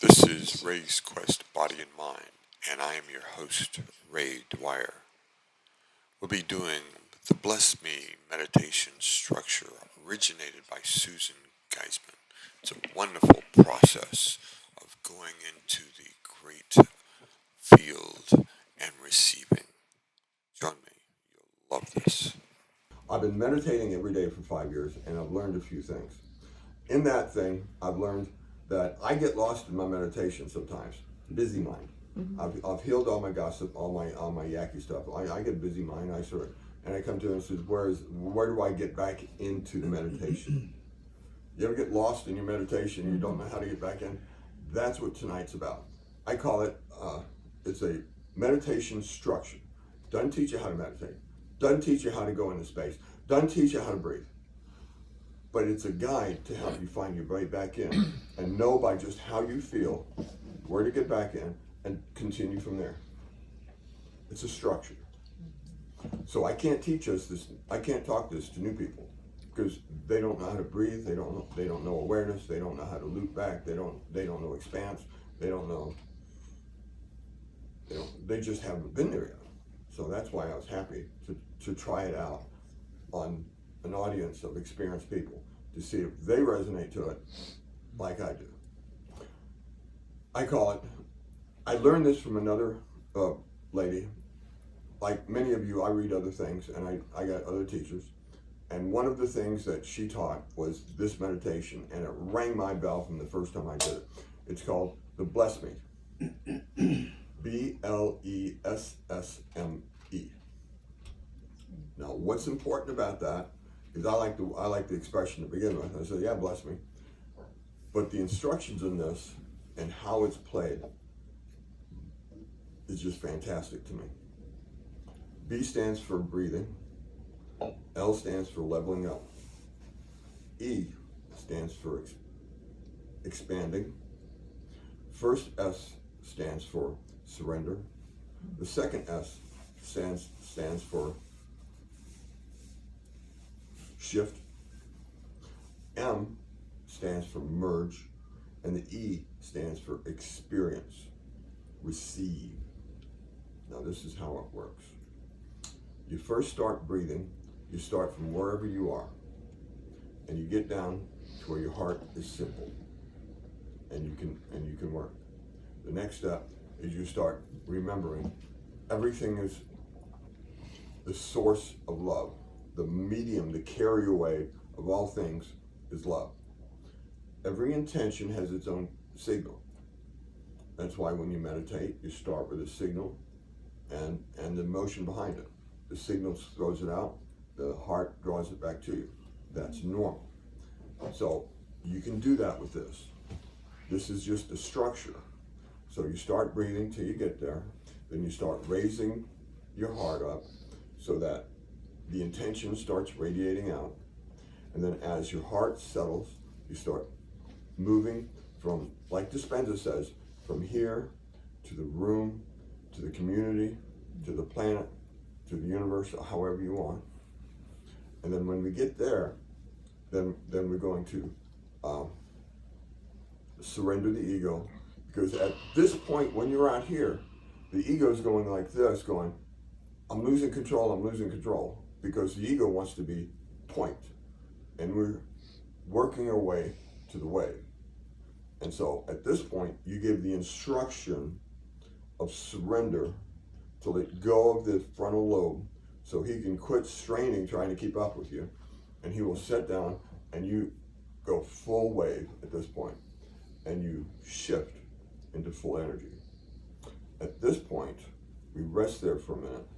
This is Ray's Quest Body and Mind, and I am your host, Ray Dwyer. We'll be doing the BlessMe Meditation structure originated by Susan Geisman. It's a wonderful process of going into the great field and receiving. Join me. You'll love this. I've been meditating every day for 5 years, and I've learned a few things. In that thing, I've learned that I get lost in my meditation sometimes. Busy mind. I've healed all my gossip, all my yucky stuff. I get busy mind. And I come to him and says, where do I get back into the meditation? You ever get lost in your meditation and you don't know how to get back in? That's what tonight's about. I call it, it's a meditation structure. Doesn't teach you how to meditate. Doesn't teach you how to go into space. Doesn't teach you how to breathe. But it's a guide to help you find your way back in and know by just how you feel where to get back in and continue from there. It's a structure. So I can't teach us this. I can't talk this to new people because they don't know how to breathe. They don't know awareness. They don't know how to loop back. They don't know expanse. They don't know. They just haven't been there yet. So that's why I was happy to try it out on an audience of experienced people to see if they resonate to it like I do. I call it, I learned this from another lady. Like many of you, I read other things and I got other teachers. And one of the things that she taught was this meditation, and it rang my bell from the first time I did it. It's called the BlessMe. B.L.E.S.S.M.E. Now, what's important about that is I like the expression to begin with. I said, yeah, bless me. But the instructions in this and how it's played is just fantastic to me. B stands for breathing. L stands for leveling up. E stands for expanding. First S stands for surrender. The second S stands for shift. M stands for merge, and the E stands for experience, receive. Now this is how it works. You first start breathing. You start from wherever you are, and you get down to where your heart is simple, and you can work. The next step is you start remembering everything is the source of love. The medium, the carrier wave of all things is love. Every intention has its own signal. That's why when you meditate, you start with a signal and the emotion behind it. The signal throws it out, the heart draws it back to you. That's normal. So you can do that with this. This is just a structure. So you start breathing till you get there, then you start raising your heart up so that the intention starts radiating out. And then as your heart settles, you start moving from, like Dispenza says, from here to the room, to the community, to the planet, to the universe, however you want. And then when we get there, then we're going to surrender the ego. Because at this point, when you're out here, the ego is going like this, going, I'm losing control, because the ego wants to be point. And we're working our way to the wave. And so at this point, you give the instruction of surrender to let go of the frontal lobe so he can quit straining trying to keep up with you. And he will sit down and you go full wave at this point, and you shift into full energy. At this point, we rest there for a minute,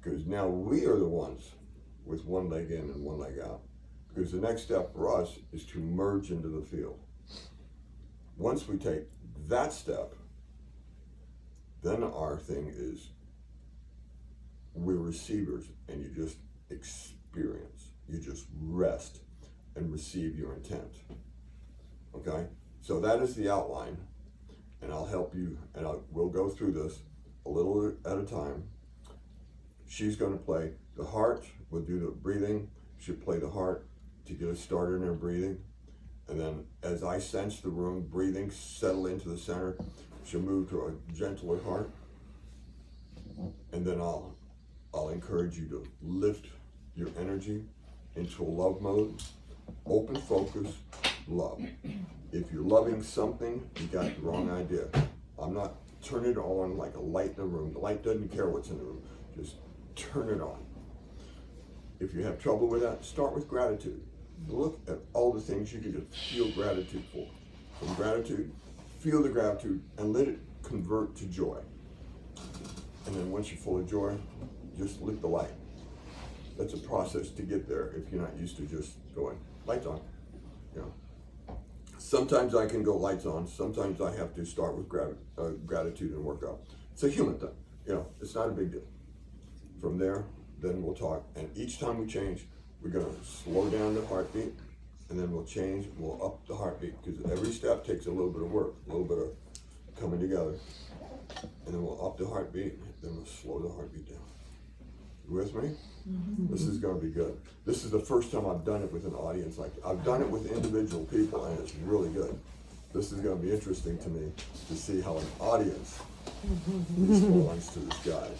because now we are the ones with one leg in and one leg out. Because the next step for us is to merge into the field. Once we take that step, then our thing is we're receivers, and you just experience. You just rest and receive your intent. Okay? So that is the outline, and I'll help you, and we'll go through this a little at a time. She's going to play the heart. We'll do the breathing. She'll play the heart to get us started in her breathing. And then as I sense the room, breathing, settle into the center, she'll move to a gentler heart. And then I'll encourage you to lift your energy into a love mode. Open focus, love. If you're loving something, you got the wrong idea. I'm not turn it on like a light in a room. The light doesn't care what's in the room. Just turn it on. If you have trouble with that, start with gratitude. Look at all the things you can just feel gratitude for. From gratitude, feel the gratitude and let it convert to joy. And then once you're full of joy, just lit the light. That's a process to get there if you're not used to just going, lights on. You know. Sometimes I can go lights on. Sometimes I have to start with gratitude and work up. It's a human thing. You know, it's not a big deal. From there, then we'll talk. And each time we change, we're going to slow down the heartbeat, and then we'll change, we'll up the heartbeat, because every step takes a little bit of work, a little bit of coming together. And then we'll up the heartbeat, then we'll slow the heartbeat down. You with me? Mm-hmm. This is going to be good. This is the first time I've done it with an audience. Like I've done it with individual people, and it's really good. This is going to be interesting to me to see how an audience responds to this guide.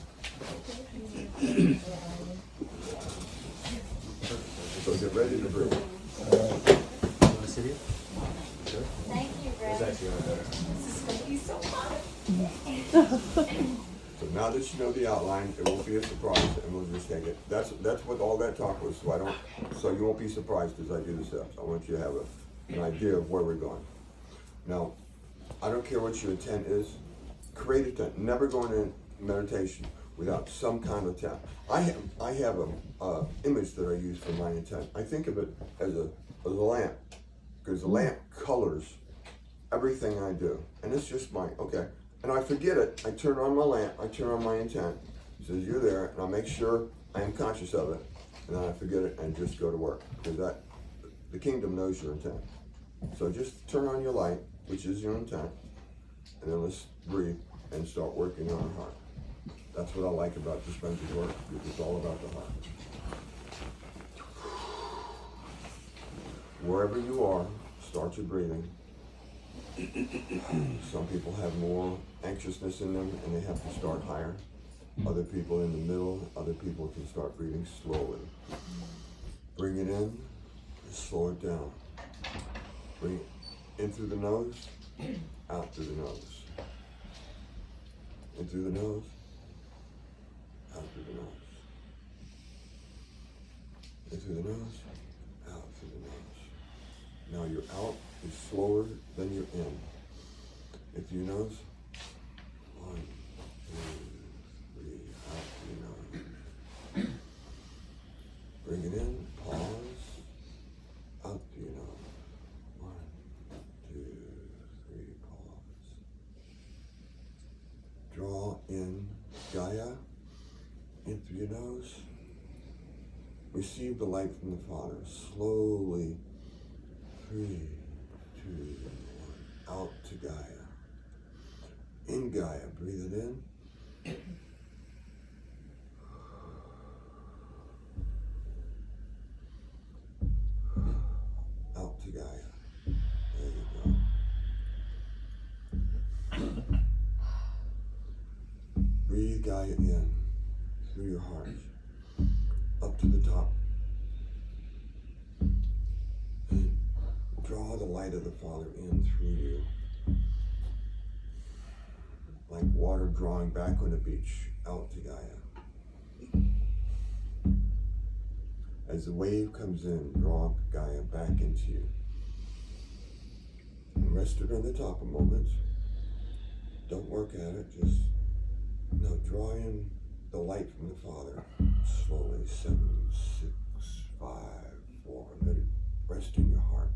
So get ready to breathe. You want to sit here? Sure. Thank you, Ray. This is going to be so fun. So now that you know the outline, it won't be a surprise, and we'll just take it. That's what all that talk was. So you won't be surprised as I do the steps. I want you to have an idea of where we're going. Now, I don't care what your intent is. Create intent. Never go into meditation without some kind of intent. I have a image that I use for my intent. I think of it as a lamp, because the lamp colors everything I do, and it's just okay. And I forget it. I turn on my lamp. I turn on my intent. It says you're there, and I make sure I am conscious of it, and then I forget it and just go to work, because the kingdom knows your intent. So just turn on your light, which is your intent, and then let's breathe and start working on our heart. That's what I like about Dispenza's work. It's all about the heart. Wherever you are, start your breathing. Some people have more anxiousness in them and they have to start higher. Other people in the middle, other people can start breathing slowly. Bring it in and slow it down. Bring it in through the nose, out through the nose. In through the nose, out through the nose. In through the nose, out through the nose. Now your out is slower than your in. In through your nose, 1, 2, 3, out through your nose. Bring it in, pause, out through your nose. 1, 2, 3, pause. Draw in Gaia, in through your nose. Receive the light from the Father. Slowly, 3, 2, 1, out to Gaia. In Gaia, breathe it in. Out to Gaia. There you go. Breathe Gaia in through your heart, up to the top. And draw the light of the Father in through you. Like water drawing back on the beach, out to Gaia. As the wave comes in, draw Gaia back into you. And rest it on the top a moment. Don't work at it, just draw in the light from the Father. Slowly, 7, 6, 5, 4. Let it rest in your heart.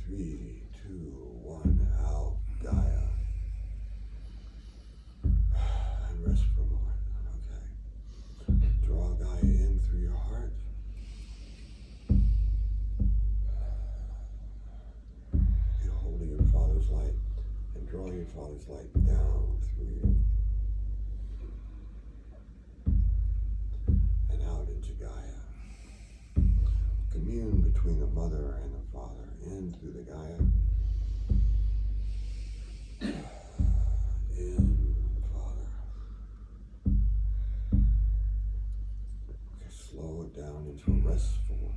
3, 2, 1, out, Gaia. And rest for a moment. Okay. Draw Gaia in through your heart. You're holding your Father's light and drawing your Father's light down through you. And out into Gaia. Commune between the Mother and the Father in through the Gaia. In, Father. Okay, slow it down into a restful,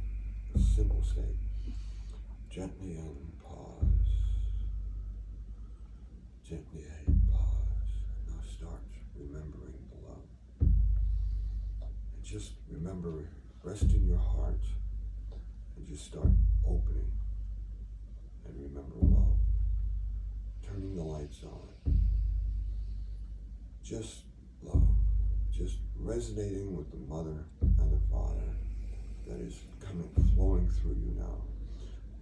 simple state. Gently in, pause. Gently in, pause. Now start remembering the love. And just remember, rest in your heart and just start opening. And remember love. Turning the lights on. Just love. Just resonating with the mother and the father that is flowing through you now.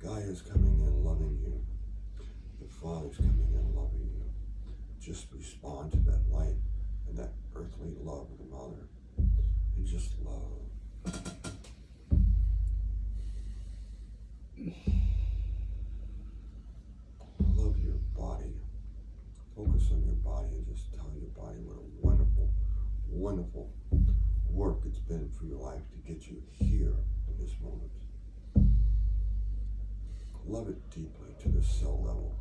Gaia is coming in loving you. The Father's coming in loving you. Just respond to that light and that earthly love of the mother. And just love. Love your body. Focus on your body and just tell your body what a wonderful, wonderful work it's been for your life to get you here in this moment. Love it deeply to the cell level.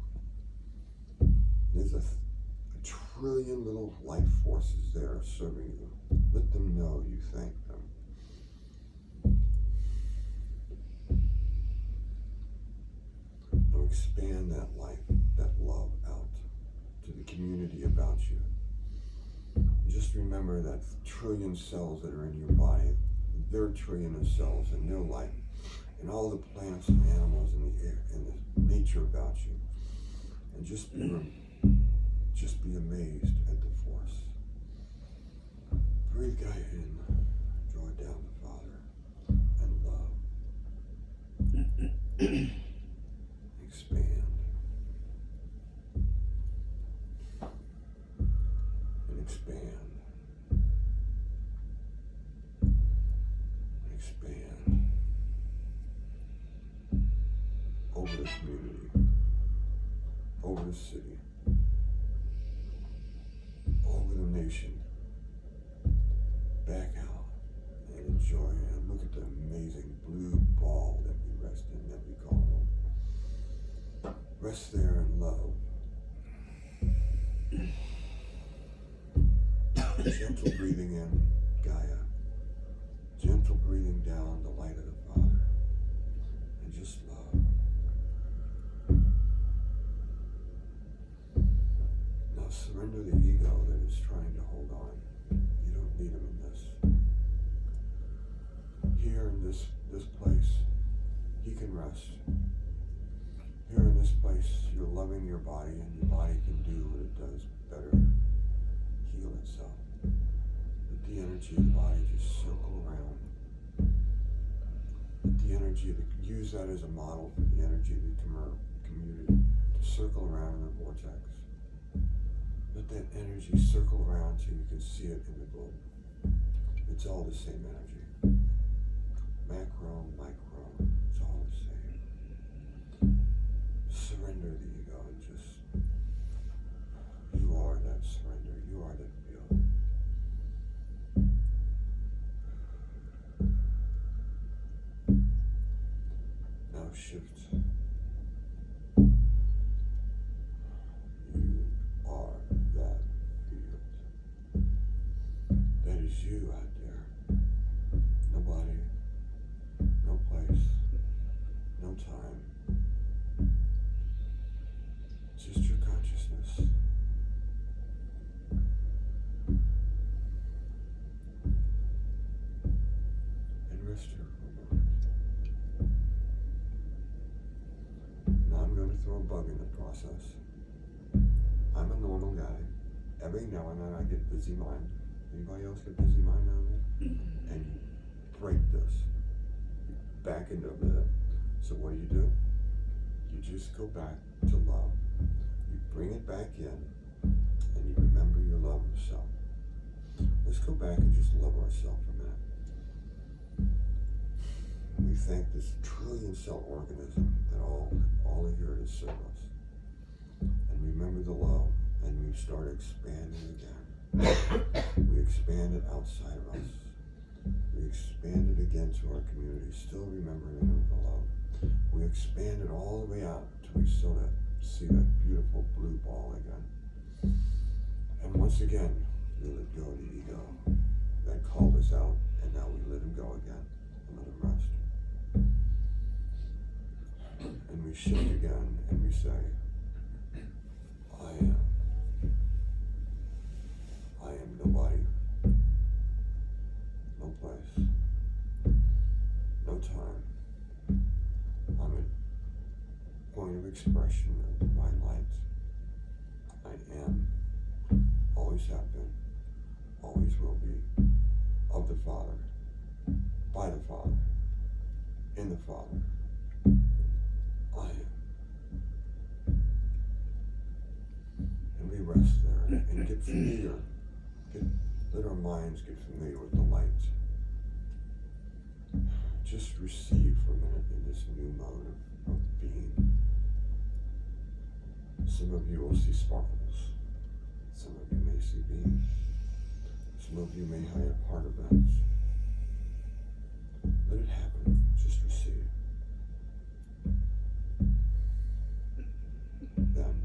There's a trillion little life forces there serving you. Let them know you thank them. Now expand that life, that love out to the community about you. Just remember that trillion cells that are in your body, their trillion of cells and their life, and all the plants and animals in the air and the nature about you. And just be amazed at the force. Breathe Gaia in, draw it down the Father, and love. Expand. And expand. And expand. Over the community, over the city, over the nation, back out and enjoy and look at the amazing blue ball that we rest in, that we call home. Rest there in love. Gentle breathing in, Gaia. Gentle breathing down the light of the Father. And just love. Now surrender the ego that is trying to hold on. You don't need him in this. Here in this place, he can rest. Here in this place, you're loving your body, and your body can do what it does better, heal itself. Let the energy of the body just circle around. Let the energy, use that as a model for the energy of the community to circle around in the vortex. Let that energy circle around so you can see it in the globe. It's all the same energy. Macro, micro, it's all the same. Surrender the ego and just, you are that surrender, you are that field. Now shift. You are that field. That is you out there. Nobody, no place, no time. Just your consciousness. And rest here for a moment. Now I'm going to throw a bug in the process. I'm a normal guy. Every now and then I get busy mind. Anybody else get busy mind now and then? And you break this. You back into it. So what do? You just go back to love. You bring it back in, and you remember your love of self. Let's go back and just love ourselves for a minute. We thank this trillion cell organism that all are here to serve us. And remember the love, and we start expanding again. We expand it outside of us. We expanded again to our community, still remembering the love. We expanded all the way out till we see that beautiful blue ball again. And once again, we let go of the ego that called us out, and now we let him go again and let him rest. And we shift again and we say, I am nobody, no place, no time. I'm a point of expression of divine light. I am, always have been, always will be, of the Father, by the Father, in the Father. I am. And we rest there and get familiar. Let our minds get familiar with the light. Just receive for a minute in this new mode of being. Some of you will see sparkles. Some of you may see beams. Some of you may have heart events. Let it happen. Just receive. Then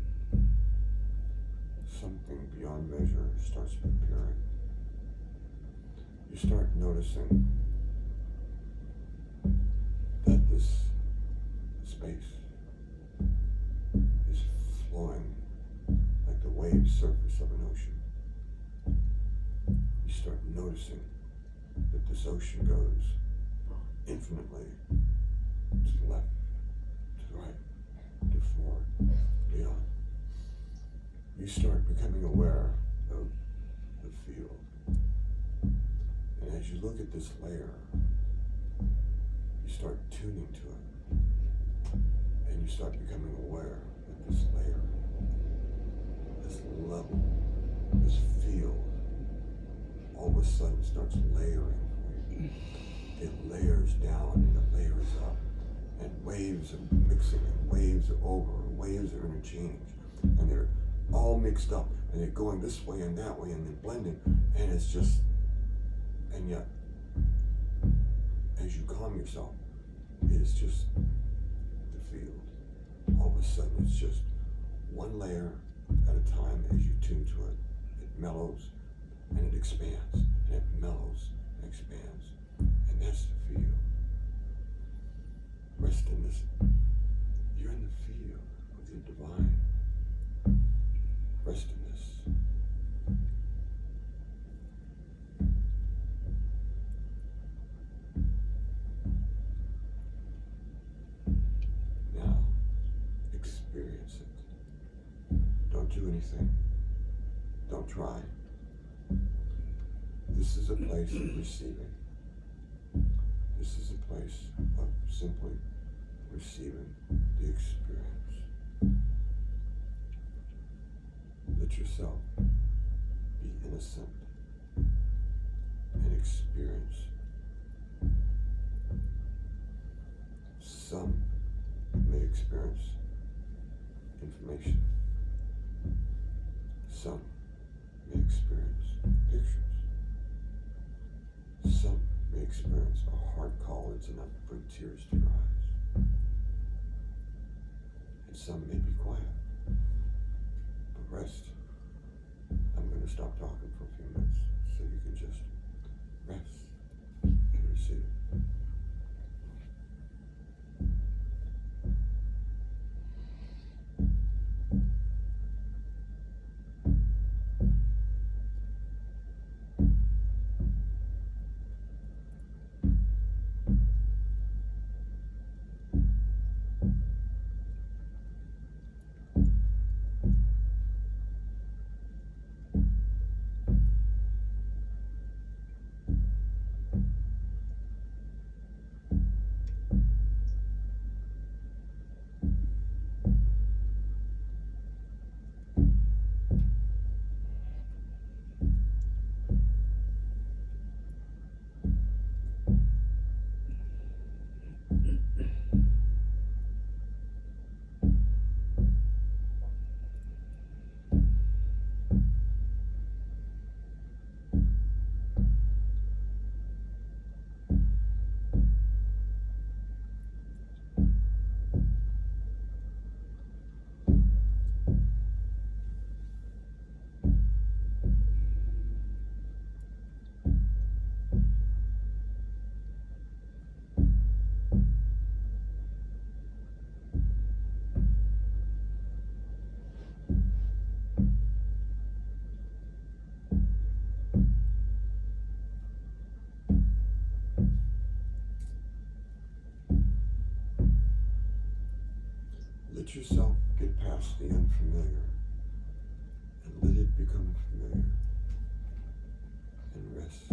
something beyond measure starts appearing. You start noticing that this space is flowing like the wave surface of an ocean. You start noticing that this ocean goes infinitely to the left, to the right, to forward, beyond. You start becoming aware of the field. And as you look at this layer, you start tuning to it. And you start becoming aware that this layer, this level, this field, all of a sudden starts layering for you. It layers down and it layers up. And waves are mixing and waves are over and waves are interchanged. And they're all mixed up and they're going this way and that way and they're blending. And it's just, and yet, as you calm yourself, it is just the field. All of a sudden it's just one layer at a time. As you tune to it, it mellows and it expands and it mellows and expands. And that's the field. Rest in this. You're in the field with the divine. Rest in this. Now, experience it. Don't do anything. Don't try. This is a place of receiving. This is a place of simply receiving the experience. Let yourself be innocent and experience. Some may experience information. Some may experience pictures. Some may experience a heart call that's enough to bring tears to your eyes. And some may be quiet. But rest. I'm going to stop talking for a few minutes so you can just rest and receive. let yourself get past the unfamiliar and let it become familiar and rest.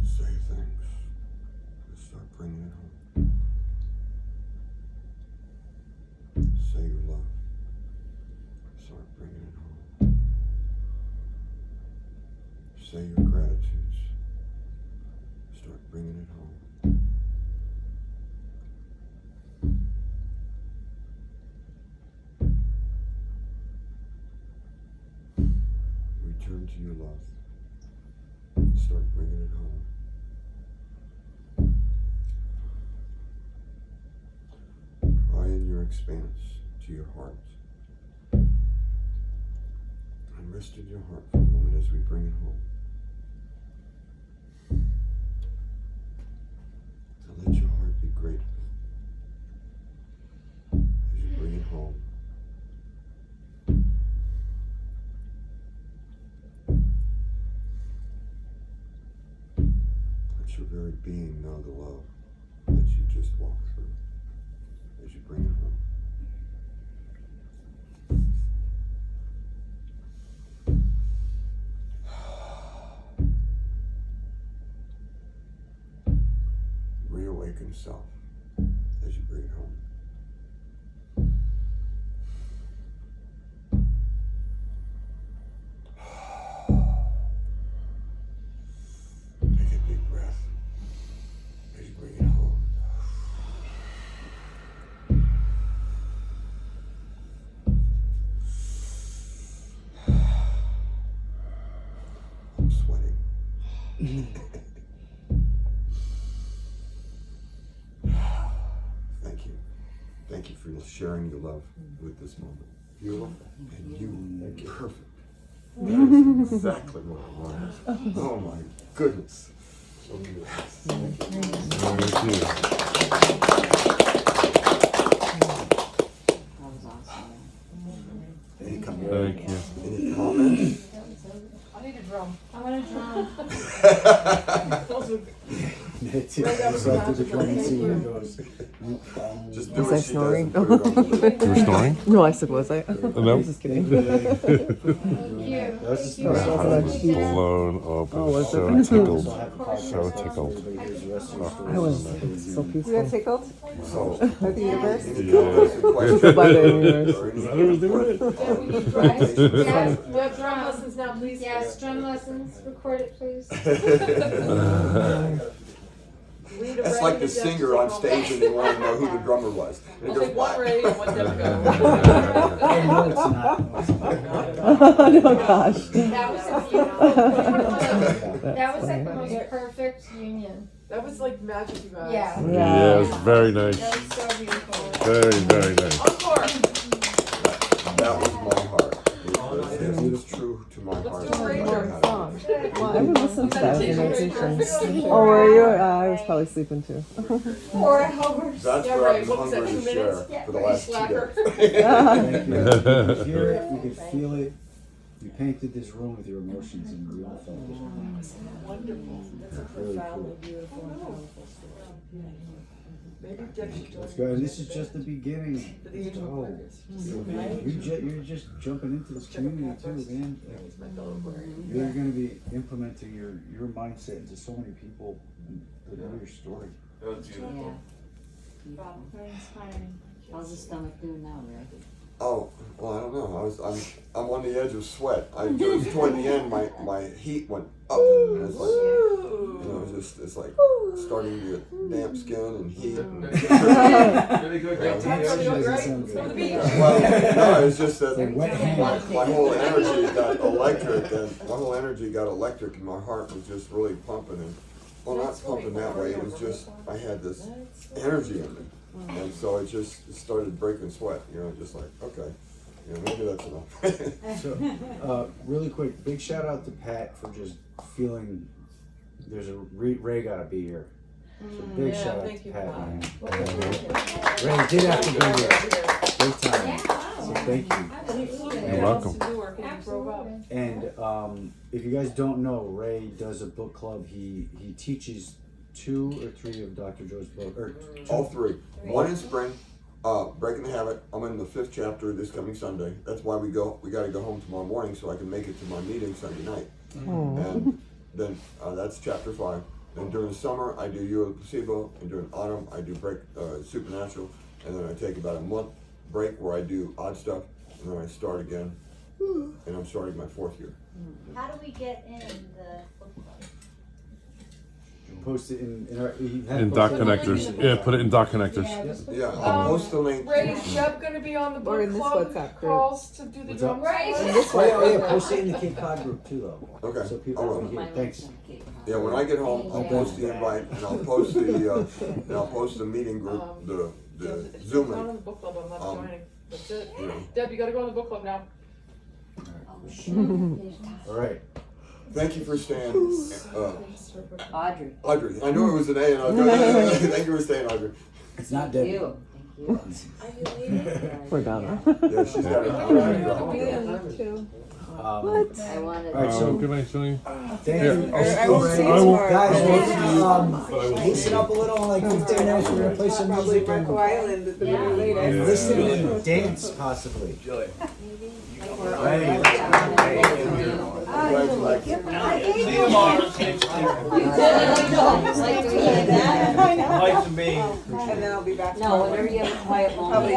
Say things. Just start bringing it home. Say your love. Start bringing it home. Say your gratitudes. Start bringing it home. Return to your love. Start bringing it home. Draw in your expanse to your heart. And rest in your heart for a moment as we bring it home. And let your heart be grateful as you bring it home. Let your very being know the love that you just walked through as you bring it home. Reawaken self as you bring it home. Take a deep breath as you bring it home. I'm sweating. Thank you. Thank you for sharing your love with this moment. Beautiful. And you, perfect. That is exactly what I wanted. Oh my goodness. So beautiful. Thank you. That was awesome. Any Thank you. Any comments? I need a drum. I want a drum. Right after the drum and see where it goes. Just do Was what I she snoring? does and put it on the You were snoring? No, I said, was I? I No. was just kidding. That was just Oh, I so was much. blown up. Oh, was So it? tickled. So So tickled. I was so peaceful. You got tickled? So, By the universe? any comments and questions? By the universe. Or any Is that who was doing it? Yes, drum lessons now, please. Yes, drum lessons. Record it, please. That's like the singer on stage and they want to know who the drummer was. And it goes, One ready and one didn't go. No, it's not. Oh gosh. That was a beautiful, that was like the most perfect union. That was like magic, you guys. Yeah. Yeah, it was very nice. That was so beautiful. Very, very nice. Encore. that was my heart. It's true to my heart. do a ranger. Well, I would listen to that as a meditation. Oh, were you? I was probably sleeping too. 4 hours. That's Yeah, what right. I've been What was that, hungry 2 to minutes? share for the last 2 Slacker. days. Thank you. You could hear it, you could feel it. You painted this room with your emotions and we all felt it. Wonderful. That's a Really profoundly cool. beautiful and powerful story. Maybe Dick should Let's join go. And this is just the beginning. for the Angel Oh, Aquarius. you're just jumping into this community too, man. He's my fellow Aquarian. You're going to be implementing your mindset into so many people that know your story. Yeah. Very inspiring. How's the stomach doing now, Ray? Oh, well, I don't know. I'm on the edge of sweat. Just toward the end, my heat went up, and it's like, you know, it's like starting to get damp skin and heat. And, Really good. Yeah. Well, no, it's just that Like wet hand. my whole energy got electric, and my heart was just really pumping, and well, not pumping that way. It was just I had this energy in me. And so it started breaking sweat, you know, just like, okay, you know, maybe that's enough. So, really quick, big shout out to Pat for just feeling Ray gotta be here. So big Yeah, shout out thank to you, Pat, Pat. man. Well, Ray did have to be here. Big time. So thank you. Absolutely. You're welcome. Absolutely. And if you guys don't know, Ray does a book club. He teaches 2 or 3 of Dr. Joe's book, or All 3. One in spring, Breaking the Habit. I'm in the 5th chapter this coming Sunday. That's why we got to go home tomorrow morning so I can make it to my meeting Sunday night. And then that's chapter 5. Then during the summer, I do You Are the Placebo, and during autumn, I do Supernatural, and then I take about a month break where I do odd stuff, and then I start again, and I'm starting my 4th year. How do we get in the book club? post it in our. he had In posted Doc it Connectors. Yeah, put it in Doc Connectors. Yeah, I'll post the link. Ray, is Shep gonna be on the Or book in this club WhatsApp group. calls to do the What's drum up? Right. set? Oh yeah, post it in the Cape Cod group too, though. Okay, So people I will. can hear. Thanks. Yeah, when I get home, I'll post the invite, and I'll post the meeting group, the Zoom I'm on link. the book club, I'm not joining. That's it. You know. Deb, you gotta go on the book club now. All right. Thank you for staying, Audrey. Audrey. I knew it was an A, and I was going. Thank you for staying, Audrey. It's not Thank Debbie. you. Thank you. We're done. Yeah, she's got it. What? I wanted. All right, so Good night, Silly. thank Yeah, you. I won't see you I will- tomorrow. Guys, loosen up a little in like 15 minutes. We're gonna play some Probably music Marco and Island at the very latest. and listen and dance possibly. Right. And then I'll be back. No, whenever you have a quiet moment. Probably